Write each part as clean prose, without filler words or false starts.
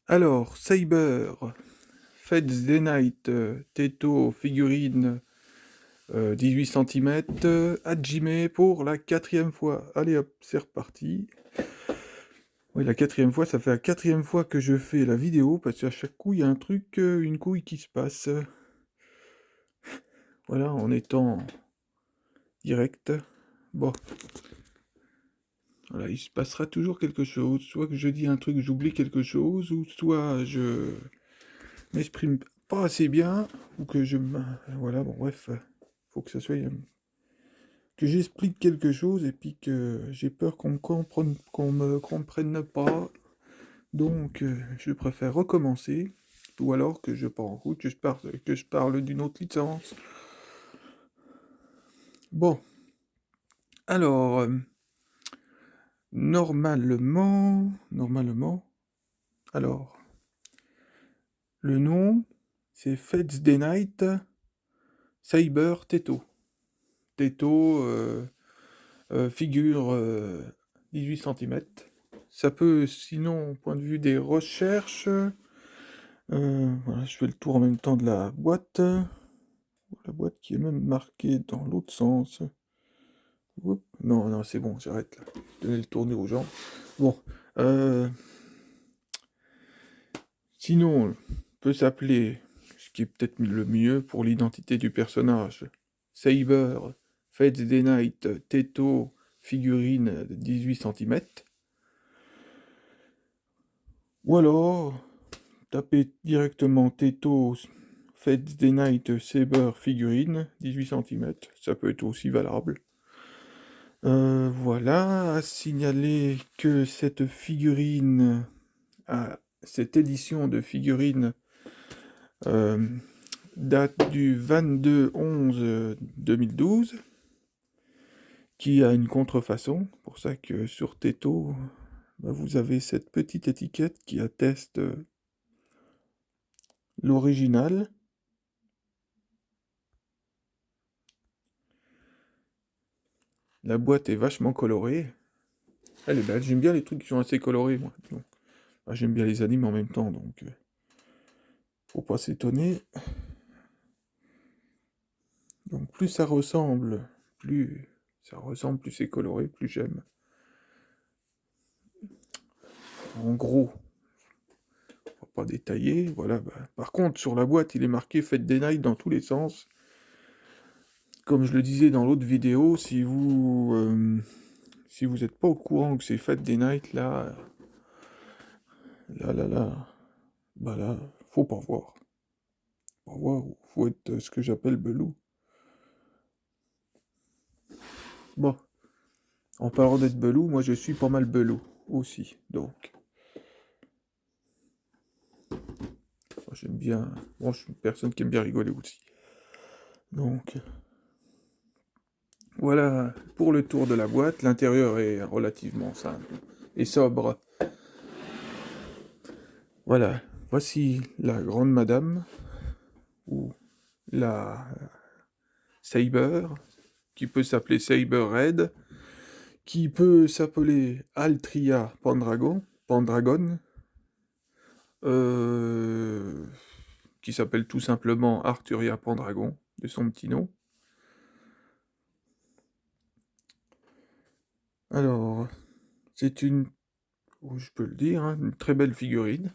Alors, Saber, Feds Day Night, Teto, figurine, 18 cm, Hajime pour la 4e fois. Allez hop, c'est reparti. Oui, la 4e fois, ça fait la 4e fois que je fais la vidéo, parce qu'à chaque coup, il y a un truc, une couille qui se passe. Voilà, en étant direct. Bon, voilà, il se passera toujours quelque chose. Soit que je dis un truc, j'oublie quelque chose, ou soit je m'exprime pas assez bien, ou que je... Voilà, bon, bref, faut que ça soit... que j'explique quelque chose, et puis que j'ai peur qu'on me comprenne pas, donc je préfère recommencer, ou alors que je pars en route, que je parle d'une autre licence. Bon, alors, normalement, alors, le nom, c'est Feds Day Night Cyber Teto. Teto, figure 18 cm. Ça peut, sinon, au point de vue des recherches, voilà, je fais le tour en même temps de la boîte. La boîte qui est même marquée dans l'autre sens. Oups. Non, non, c'est bon, j'arrête là. Donner le tourner aux gens. Bon. euh, Sinon, peut s'appeler, ce qui est peut-être le mieux pour l'identité du personnage, Saber, Fates Day Night, Teto, figurine de 18 cm. Ou alors, tapez directement Teto, Fates Day Night, Saber, figurine, 18 cm. Ça peut être aussi valable. Voilà, à signaler que cette édition de figurine euh, date du 22/11/2012, qui a une contrefaçon, pour ça que sur Teto, bah, vous avez cette petite étiquette qui atteste l'original. La boîte est vachement colorée. Elle est belle, j'aime bien les trucs qui sont assez colorés, moi. Donc, bah, j'aime bien les animes en même temps, donc faut pas s'étonner. Donc plus ça ressemble, plus plus c'est coloré, plus j'aime. En gros, on va pas détailler, voilà. Bah. Par contre, sur la boîte, il est marqué Fête des Night dans tous les sens. Comme je le disais dans l'autre vidéo, si vous n'êtes pas au courant que c'est Fête des Night, là, bah là, faut pas voir. Pas voir, faut être ce que j'appelle belou. Bon, en parlant d'être belou, moi je suis pas mal belou aussi, donc. Moi, j'aime bien. Bon, je suis une personne qui aime bien rigoler aussi. Donc, voilà pour le tour de la boîte. L'intérieur est relativement simple et sobre. Voilà, voici la grande madame, ou la Saber, qui peut s'appeler Saber Red, qui peut s'appeler Altria Pendragon, euh, qui s'appelle tout simplement Arturia Pendragon, de son petit nom. Alors, c'est une, je peux le dire, hein, une très belle figurine.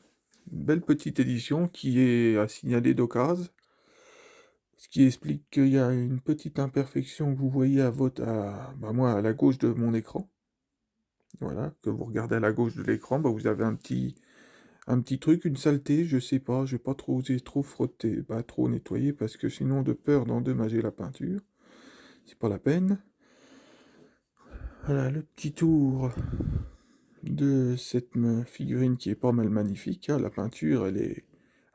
Une belle petite édition qui est à signaler d'occasion, ce qui explique qu'il y a une petite imperfection que vous voyez moi, à la gauche de mon écran. Voilà, que vous regardez à la gauche de l'écran, bah, vous avez un petit truc, une saleté, je sais pas, je vais pas trop oser trop frotter, pas trop nettoyer, parce que sinon, de peur d'endommager la peinture, c'est pas la peine. Voilà, le petit tour de cette figurine qui est pas mal magnifique, hein. La peinture, elle est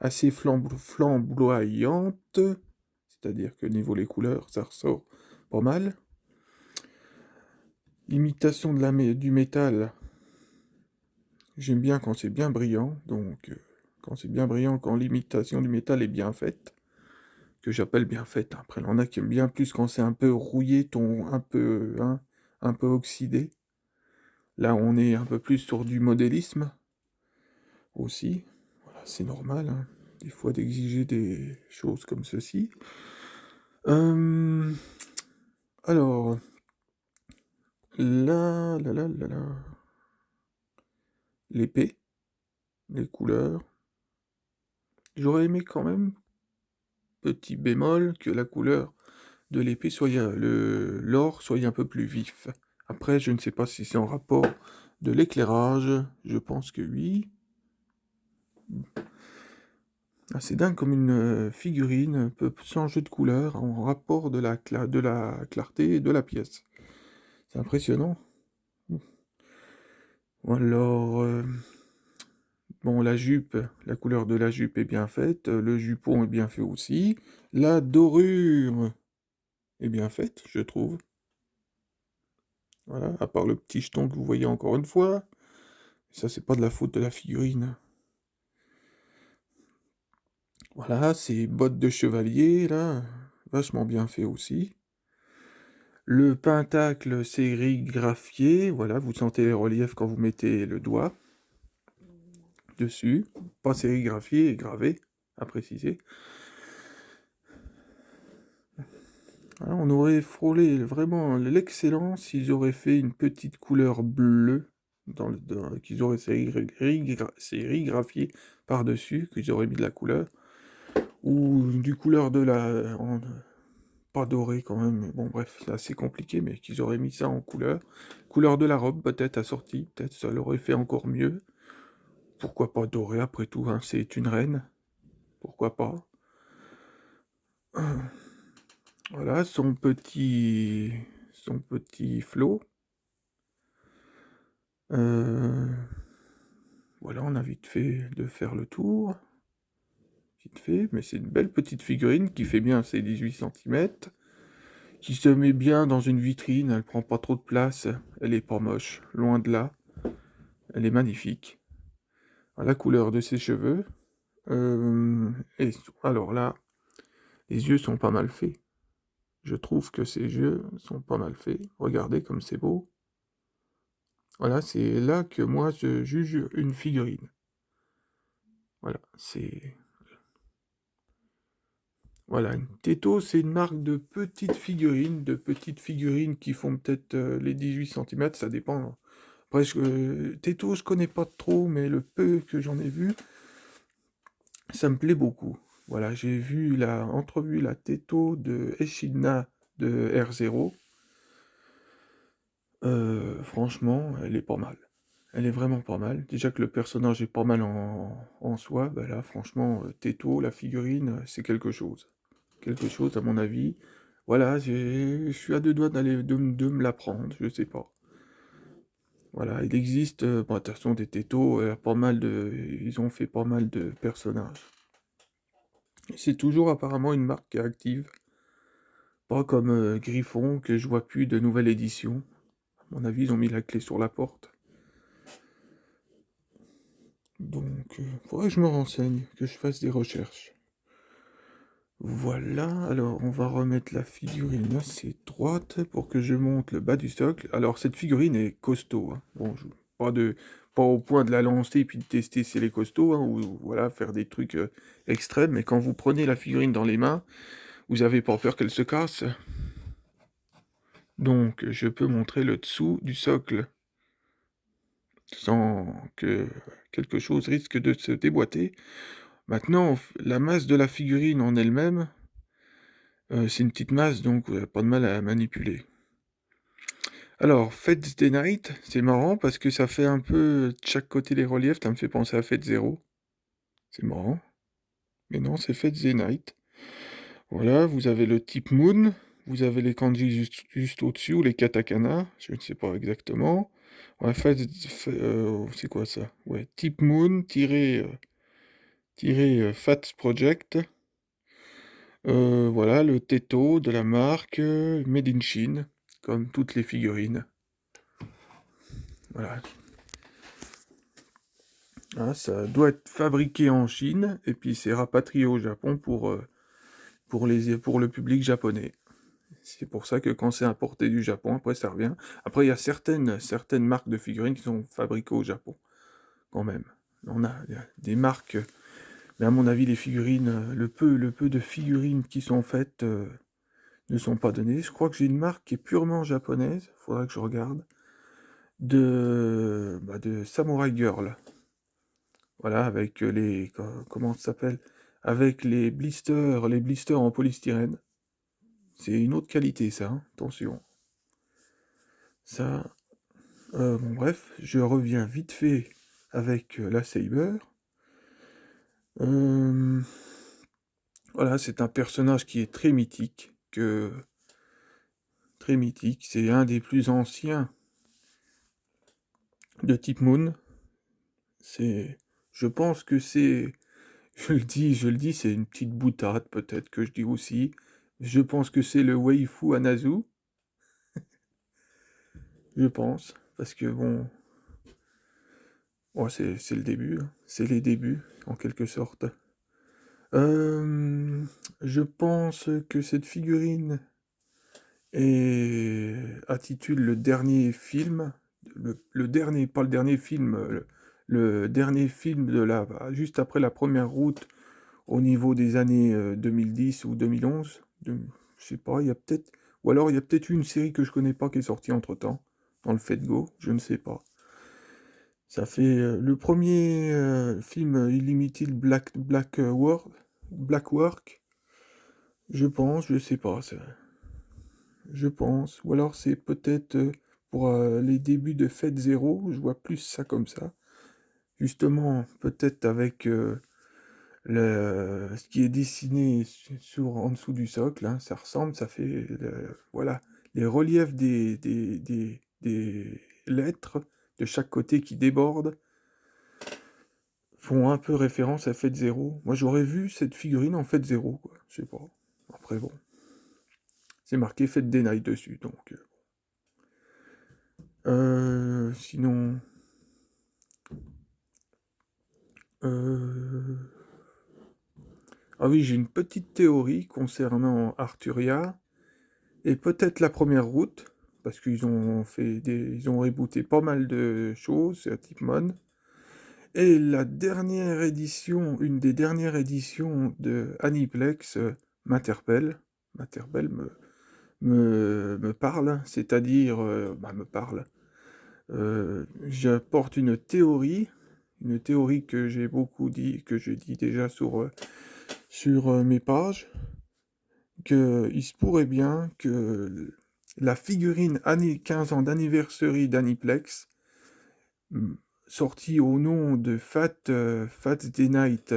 assez flamboyante, c'est-à-dire que niveau les couleurs, ça ressort pas mal. L'imitation du métal, j'aime bien quand c'est bien brillant, donc quand c'est bien brillant, quand l'imitation du métal est bien faite, que j'appelle bien faite. Après, il y en a qui aiment bien plus quand c'est un peu rouillé, un peu oxydé. Là, on est un peu plus sur du modélisme aussi. c'est normal, hein, des fois d'exiger des choses comme ceci. Alors, là, l'épée, les couleurs. J'aurais aimé quand même, petit bémol, que la couleur de l'épée soit l'or soit un peu plus vif. Après, je ne sais pas si c'est en rapport de l'éclairage, je pense que oui. Ah, c'est dingue comme une figurine peut changer de couleur en rapport de la clarté de la pièce. C'est impressionnant. Alors, bon, la jupe, la couleur de la jupe est bien faite, le jupon est bien fait aussi. La dorure est bien faite, je trouve. Voilà, à part le petit jeton que vous voyez encore une fois. Ça, c'est pas de la faute de la figurine. Voilà, ces bottes de chevalier, là, vachement bien fait aussi. Le pentacle sérigraphié, voilà, vous sentez les reliefs quand vous mettez le doigt dessus. Pas sérigraphié, gravé, à préciser. Voilà, on aurait frôlé vraiment l'excellence s'ils auraient fait une petite couleur bleue, qu'ils auraient sérigraphié par-dessus, qu'ils auraient mis de la couleur. Ou du couleur de pas doré quand même, mais bon bref, c'est assez compliqué, mais qu'ils auraient mis ça en couleur. Couleur de la robe peut-être assortie, peut-être ça l'aurait fait encore mieux. Pourquoi pas doré après tout, hein, c'est une reine, pourquoi pas. Voilà, son petit flot. Voilà, on a vite fait de faire le tour. Vite fait, mais c'est une belle petite figurine qui fait bien ses 18 centimètres. Qui se met bien dans une vitrine, elle prend pas trop de place, elle est pas moche, loin de là, elle est magnifique. La couleur de ses cheveux, et alors là, les yeux sont pas mal faits. Je trouve que ses yeux sont pas mal faits. Regardez comme c'est beau. Voilà, c'est là que moi je juge une figurine. Voilà, c'est... Voilà, une Teto, c'est une marque de petites figurines qui font peut-être les 18 centimètres, ça dépend. Après, Teto, je connais pas trop, mais le peu que j'en ai vu, ça me plaît beaucoup. Voilà, j'ai entrevu la Teto de Echidna de R0. Franchement, elle est pas mal. Elle est vraiment pas mal. Déjà que le personnage est pas mal en soi, bah là, franchement, Teto, la figurine, c'est quelque chose. Quelque chose, à mon avis. Voilà, je suis à deux doigts de me la prendre, je sais pas. Voilà, il existe, bon, de toute façon, des tétos, ils ont fait pas mal de personnages. C'est toujours apparemment une marque qui est active, pas comme Griffon, que je vois plus de nouvelle édition. À mon avis, ils ont mis la clé sur la porte. Donc, faudrait que je me renseigne, que je fasse des recherches. Voilà, alors on va remettre la figurine assez droite pour que je monte le bas du socle. Alors cette figurine est costaud, hein. Bon, pas au point de la lancer et puis de tester si elle est costaud, hein, ou voilà, faire des trucs extrêmes, mais quand vous prenez la figurine dans les mains, vous avez pas peur qu'elle se casse. Donc je peux montrer le dessous du socle sans que quelque chose risque de se déboîter. Maintenant, la masse de la figurine en elle-même, c'est une petite masse, donc pas de mal à manipuler. Alors, Fate Day Night, c'est marrant parce que ça fait un peu de chaque côté les reliefs, ça me fait penser à Fate Zero. C'est marrant. Mais non, c'est Fate Day Night. Voilà, vous avez le type Moon, vous avez les kanji juste au-dessus, les katakana, je ne sais pas exactement. Ouais, c'est quoi ça? Ouais, type Moon, Fat Project. Voilà, le Teto de la marque Made in Chine, comme toutes les figurines. Voilà. Ah, ça doit être fabriqué en Chine, et puis c'est rapatrié au Japon pour le public japonais. C'est pour ça que quand c'est importé du Japon, après ça revient. Après, il y a certaines marques de figurines qui sont fabriquées au Japon, quand même. Il y a des marques Mais à mon avis, les figurines, le peu de figurines qui sont faites ne sont pas données. Je crois que j'ai une marque qui est purement japonaise, faudra que je regarde, de Samurai Girl. Voilà, avec comment ça s'appelle? Avec les blisters en polystyrène. C'est une autre qualité, ça, hein, attention. Ça, bon, bref, je reviens vite fait avec la Saber. Euh, voilà, c'est un personnage qui est très mythique. C'est un des plus anciens de Type Moon. C'est, je pense que c'est, je le dis, c'est une petite boutade peut-être que je dis aussi. Je pense que c'est le waifu Anazu, je pense, parce que bon, ouais, c'est le début, hein. C'est les débuts en quelque sorte. Euh, je pense que cette figurine et intitule le dernier film, le dernier, pas le dernier film, le dernier film juste après la première route au niveau des années 2010 ou 2011. Je sais pas, il y a peut-être, ou alors il y a peut-être une série que je connais pas qui est sortie entre-temps, dans le Fate Go, je ne sais pas. Ça fait le premier film Illimity Black Work, je pense, je sais pas. Je pense. Ou alors c'est peut-être pour les débuts de Fête Zéro, je vois plus ça comme ça. Justement, peut-être avec ce qui est dessiné en dessous du socle, hein, ça ressemble, ça fait, voilà, les reliefs des lettres de chaque côté qui débordent font un peu référence à Fête Zéro. Moi j'aurais vu cette figurine en Fête Zéro, quoi. Je sais pas. Après bon, c'est marqué Fête des Night dessus, donc. Sinon, euh, ah oui, j'ai une petite théorie concernant Arturia et peut-être la première route, parce ils ont rebooté pas mal de choses, c'est à Tipmon. Et la dernière édition, une des dernières éditions de Aniplex m'interpelle, me parle, c'est-à-dire, me parle. Je porte une théorie que j'ai beaucoup dit, que je dis déjà sur mes pages, qu'il se pourrait bien que la figurine 15 ans d'anniversaire d'Aniplex, mm, sortie au nom de Fat Day Night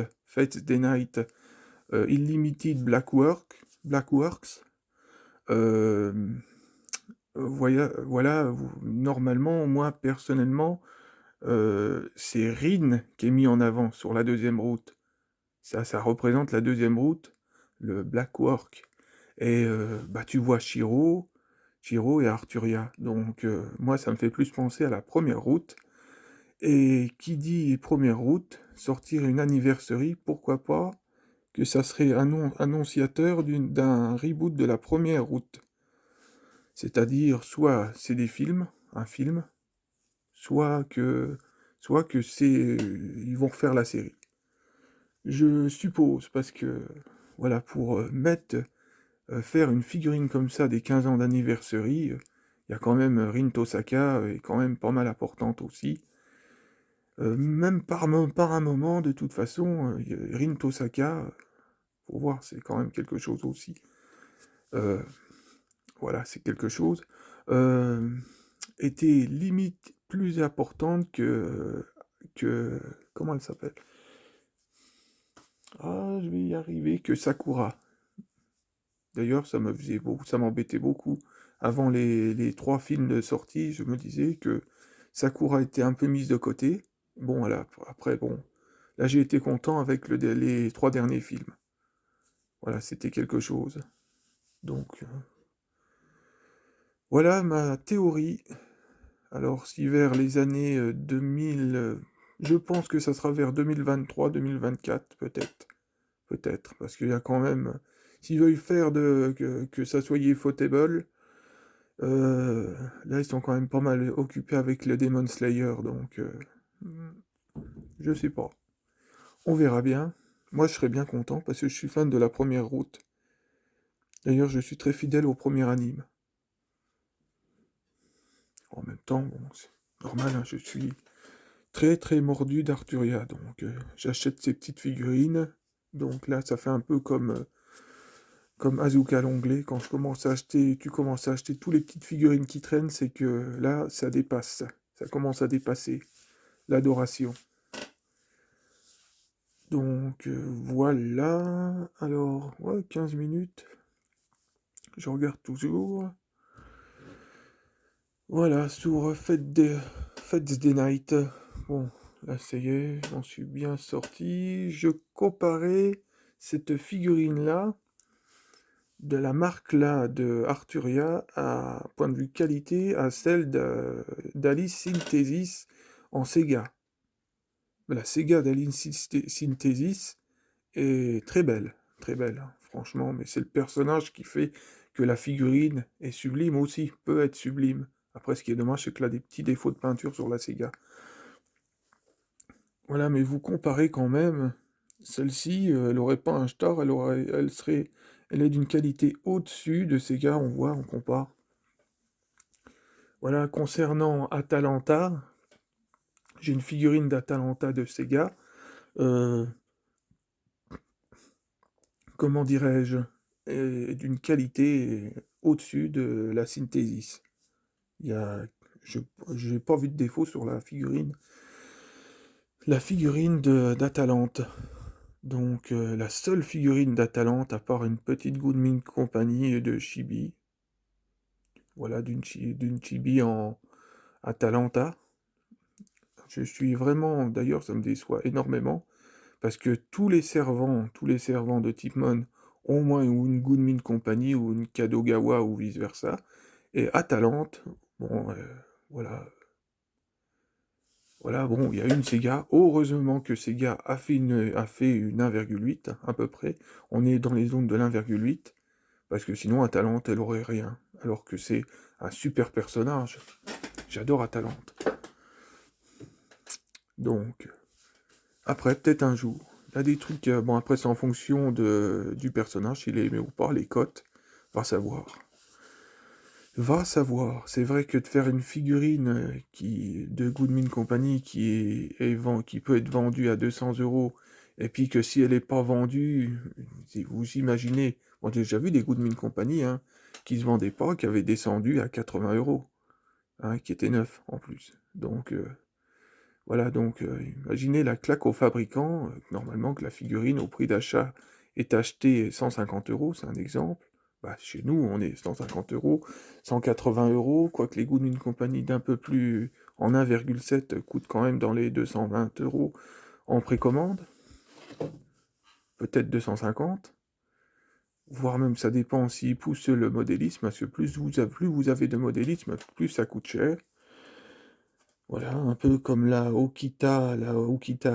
Unlimited Blackworks, euh, voilà, normalement, moi personnellement, c'est Rin qui est mis en avant sur la deuxième route. Ça représente la deuxième route, le Black Work. Et tu vois Shiro et Arturia. Donc moi, ça me fait plus penser à la première route. Et qui dit première route, sortir une anniversary, pourquoi pas que ça serait annonciateur d'un reboot de la première route. C'est-à-dire, soit c'est un film, soit que, soit que ils vont refaire la série. Je suppose, parce que, voilà, pour faire une figurine comme ça des 15 ans d'anniversary, il y a quand même Rin Tosaka, est quand même pas mal importante aussi. Même par un moment, de toute façon, Rin Tosaka, faut voir, c'est quand même quelque chose aussi. Euh, voilà, c'est quelque chose. Euh, était limite plus importante que, comment elle s'appelle? Ah, je vais y arriver, que Sakura. D'ailleurs, ça m'embêtait beaucoup. Avant les trois films de sortie, je me disais que Sakura était un peu mise de côté. Bon, voilà, après, bon, là j'ai été content avec les trois derniers films. Voilà, c'était quelque chose. Donc, voilà ma théorie. Alors, si vers les années 2000, je pense que ça sera vers 2023-2024, peut-être. Peut-être, parce qu'il y a quand même, s'ils veulent faire que ça soit fautable, là ils sont quand même pas mal occupés avec le Demon Slayer, donc je sais pas. On verra bien. Moi, je serais bien content parce que je suis fan de la première route. D'ailleurs, je suis très fidèle au premier anime. En même temps, bon, c'est normal, hein, je suis très très mordu d'Arturia, donc j'achète ces petites figurines. Donc là, ça fait un peu comme Azuka l'onglet. Quand tu commences à acheter toutes les petites figurines qui traînent, c'est que là, ça dépasse. Ça commence à dépasser l'adoration. Donc voilà. Alors, ouais, 15 minutes. Je regarde toujours. Voilà, sur Fate Day Night. Bon, là, ça y est, j'en suis bien sorti. Je comparais cette figurine-là, de la marque là de Arturia, à point de vue qualité, à celle d'Alice Synthesis en Sega. La Sega d'Alice Synthesis est très belle, hein, franchement, mais c'est le personnage qui fait que la figurine est sublime aussi, peut être sublime. Après, ce qui est dommage, c'est qu'elle a des petits défauts de peinture sur la Sega. Voilà, mais vous comparez quand même, celle-ci, elle aurait pas un star, elle est d'une qualité au-dessus de Sega, on voit, on compare. Voilà, concernant Atalanta, j'ai une figurine d'Atalanta de Sega. Euh, comment dirais-je, est d'une qualité au-dessus de la Synthesis. Il y a, je, j'ai pas vu de défaut sur la figurine. La figurine d'Atalante. Donc la seule figurine d'Atalante, à part une petite Goodmin Company de Chibi. Voilà, d'une Chibi en Atalanta. Je suis vraiment, d'ailleurs, ça me déçoit énormément, parce que tous les servants de Tipmon ont au moins une Goodmin Company ou une Kadogawa ou vice-versa. Et Atalante, bon, voilà, voilà, bon, il y a une Sega. Heureusement que Sega a fait une 1,8 à peu près. On est dans les zones de l'1,8, parce que sinon Atalante, elle aurait rien. Alors que c'est un super personnage. J'adore Atalante. Donc, après, peut-être un jour. Il y a des trucs, bon, après, c'est en fonction du personnage, s'il est aimé ou pas, les cotes, va savoir. Va savoir. C'est vrai que de faire une figurine de Goodmin Company qui peut être vendue à 200 €, et puis que si elle n'est pas vendue, si vous imaginez, moi j'ai déjà vu des Goodmin Company hein, qui se vendaient pas, qui avaient descendu à 80 €, hein, qui étaient neufs en plus. Donc voilà, donc imaginez la claque au fabricant, normalement que la figurine au prix d'achat est achetée 150 €, c'est un exemple. Bah, chez nous, on est 150 €, 180 €, quoique les goûts d'une compagnie d'un peu plus en 1,7 coûtent quand même dans les 220 € en précommande, peut-être 250, voire même ça dépend s'ils poussent le modélisme, parce que plus vous avez de modélisme, plus ça coûte cher. Voilà, un peu comme la Okita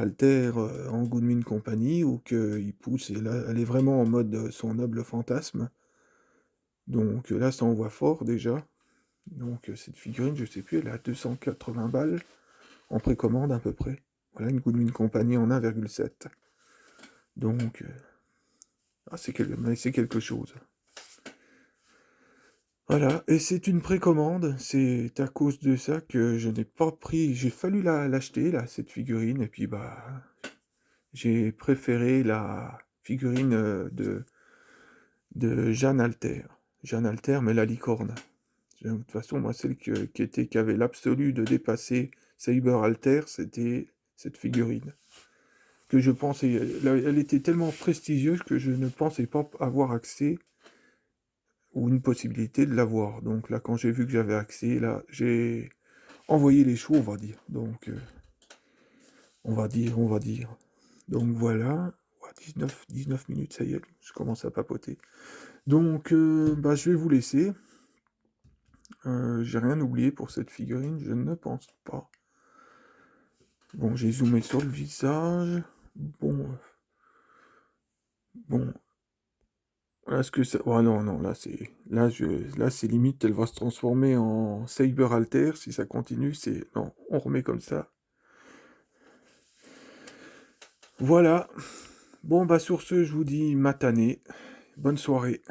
Alter en Goodmin Company, où il pousse, et là, elle est vraiment en mode son noble fantasme. Donc là, ça envoie fort déjà. Donc cette figurine, je sais plus, elle a 280 balles en précommande à peu près. Voilà, une Goodmin Company en 1,7. Donc, mais c'est quelque chose. Voilà, et c'est une précommande, c'est à cause de ça que je n'ai pas pris, j'ai fallu l'acheter, là, cette figurine, et puis bah, j'ai préféré la figurine de Jeanne Alter. Jeanne Alter, mais la licorne. De toute façon, moi, celle qui avait l'absolu de dépasser Saber Alter, c'était cette figurine. Que je pensais, elle était tellement prestigieuse que je ne pensais pas avoir accès ou une possibilité de l'avoir. Donc là, quand j'ai vu que j'avais accès, là, j'ai envoyé les choux, on va dire. Donc, on va dire. Donc voilà. Ouais, 19 minutes, ça y est, je commence à papoter. Donc, bah, je vais vous laisser. J'ai rien oublié pour cette figurine, je ne pense pas. Bon, j'ai zoomé sur le visage. Bon, bon. Est-ce que ça... Oh non, non, là, c'est limite, elle va se transformer en Saber Alter. Si ça continue, c'est... Non, on remet comme ça. Voilà. Bon, bah sur ce, je vous dis matané. Bonne soirée.